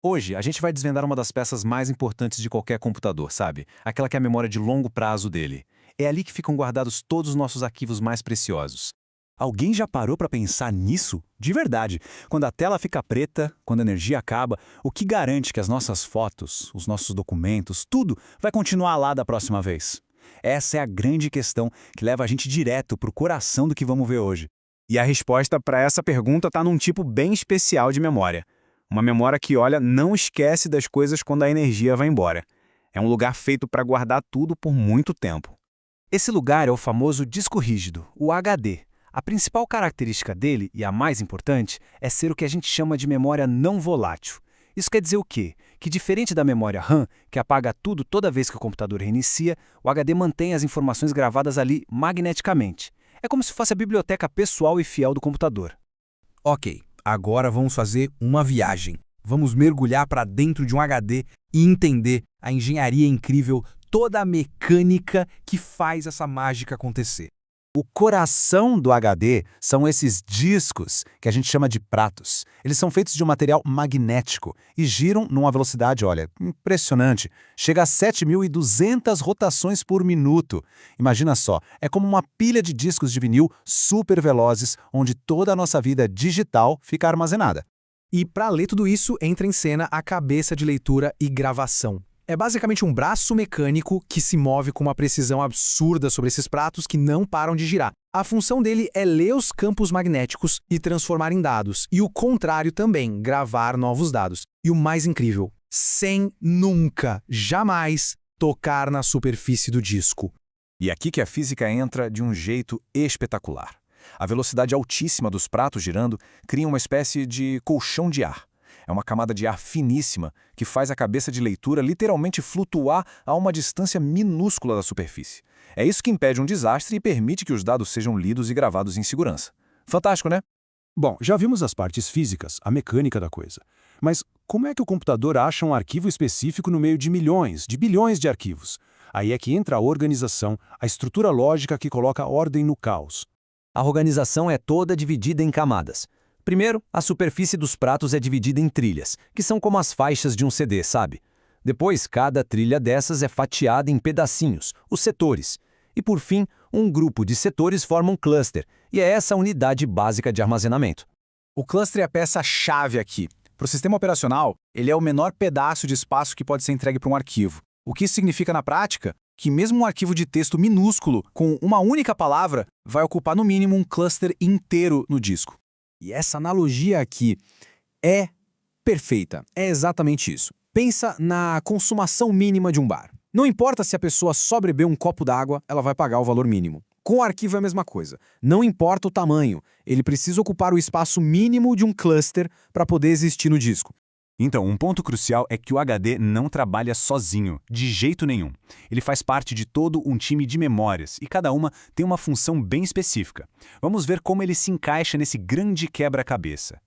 Hoje, a gente vai desvendar uma das peças mais importantes de qualquer computador, sabe? Aquela que é a memória de longo prazo dele. É ali que ficam guardados todos os nossos arquivos mais preciosos. Alguém já parou para pensar nisso? De verdade, quando a tela fica preta, quando a energia acaba, o que garante que as nossas fotos, os nossos documentos, tudo vai continuar lá da próxima vez? Essa é a grande questão que leva a gente direto para o coração do que vamos ver hoje. E a resposta para essa pergunta está num tipo bem especial de memória. Uma memória que, olha, não esquece das coisas quando a energia vai embora. É um lugar feito para guardar tudo por muito tempo. Esse lugar é o famoso disco rígido, o HD. A principal característica dele, e a mais importante, é ser o que a gente chama de memória não volátil. Isso quer dizer o quê? Que diferente da memória RAM, que apaga tudo toda vez que o computador reinicia, o HD mantém as informações gravadas ali magneticamente. É como se fosse a biblioteca pessoal e fiel do computador. Ok, agora vamos fazer uma viagem. Vamos mergulhar para dentro de um HD e entender a engenharia incrível, toda a mecânica que faz essa mágica acontecer. O coração do HD são esses discos que a gente chama de pratos. Eles são feitos de um material magnético e giram numa velocidade, olha, impressionante. Chega a 7.200 rotações por minuto. Imagina só, é como uma pilha de discos de vinil super velozes, onde toda a nossa vida digital fica armazenada. E para ler tudo isso, entra em cena a cabeça de leitura e gravação. É basicamente um braço mecânico que se move com uma precisão absurda sobre esses pratos que não param de girar. A função dele é ler os campos magnéticos e transformar em dados, e o contrário também, gravar novos dados. E o mais incrível, sem nunca, jamais, tocar na superfície do disco. E aqui que a física entra de um jeito espetacular. A velocidade altíssima dos pratos girando cria uma espécie de colchão de ar. É uma camada de ar finíssima que faz a cabeça de leitura literalmente flutuar a uma distância minúscula da superfície. É isso que impede um desastre e permite que os dados sejam lidos e gravados em segurança. Fantástico, né? Bom, já vimos as partes físicas, a mecânica da coisa. Mas como é que o computador acha um arquivo específico no meio de milhões, de bilhões de arquivos? Aí é que entra a organização, a estrutura lógica que coloca ordem no caos. A organização é toda dividida em camadas. Primeiro, a superfície dos pratos é dividida em trilhas, que são como as faixas de um CD, sabe? Depois, cada trilha dessas é fatiada em pedacinhos, os setores. E por fim, um grupo de setores forma um cluster, e é essa a unidade básica de armazenamento. O cluster é a peça-chave aqui. Para o sistema operacional, ele é o menor pedaço de espaço que pode ser entregue para um arquivo. O que isso significa na prática? Que mesmo um arquivo de texto minúsculo, com uma única palavra, vai ocupar no mínimo um cluster inteiro no disco. E essa analogia aqui é perfeita. É exatamente isso. Pensa na consumação mínima de um bar. Não importa se a pessoa só beber um copo d'água, ela vai pagar o valor mínimo. Com o arquivo é a mesma coisa. Não importa o tamanho, ele precisa ocupar o espaço mínimo de um cluster para poder existir no disco. Então, um ponto crucial é que o HD não trabalha sozinho, de jeito nenhum. Ele faz parte de todo um time de memórias e cada uma tem uma função bem específica. Vamos ver como ele se encaixa nesse grande quebra-cabeça.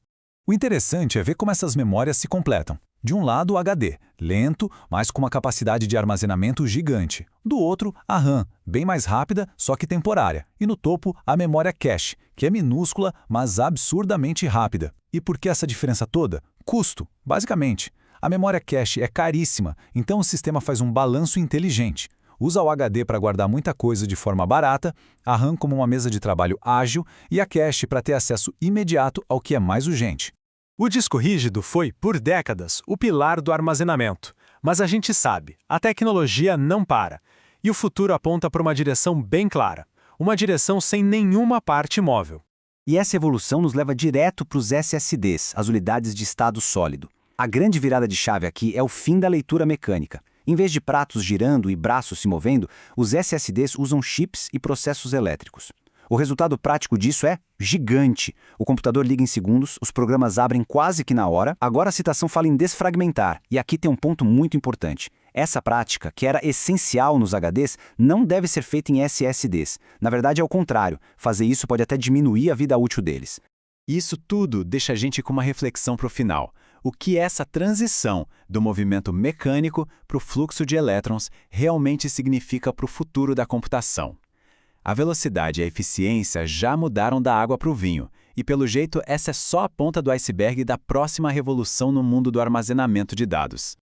O interessante é ver como essas memórias se completam. De um lado, o HD, lento, mas com uma capacidade de armazenamento gigante. Do outro, a RAM, bem mais rápida, só que temporária. E no topo, a memória cache, que é minúscula, mas absurdamente rápida. E por que essa diferença toda? Custo, basicamente. A memória cache é caríssima, então o sistema faz um balanço inteligente. Usa o HD para guardar muita coisa de forma barata, a RAM como uma mesa de trabalho ágil e a cache para ter acesso imediato ao que é mais urgente. O disco rígido foi, por décadas, o pilar do armazenamento. Mas a gente sabe, a tecnologia não para. E o futuro aponta para uma direção bem clara. Uma direção sem nenhuma parte móvel. E essa evolução nos leva direto para os SSDs, as unidades de estado sólido. A grande virada de chave aqui é o fim da leitura mecânica. Em vez de pratos girando e braços se movendo, os SSDs usam chips e processos elétricos. O resultado prático disso é gigante. O computador liga em segundos, os programas abrem quase que na hora. Agora a citação fala em desfragmentar, e aqui tem um ponto muito importante. Essa prática, que era essencial nos HDs, não deve ser feita em SSDs. Na verdade é o contrário, fazer isso pode até diminuir a vida útil deles. Isso tudo deixa a gente com uma reflexão para o final. O que essa transição do movimento mecânico para o fluxo de elétrons realmente significa para o futuro da computação? A velocidade e a eficiência já mudaram da água para o vinho, E pelo jeito, essa é só a ponta do iceberg da próxima revolução no mundo do armazenamento de dados.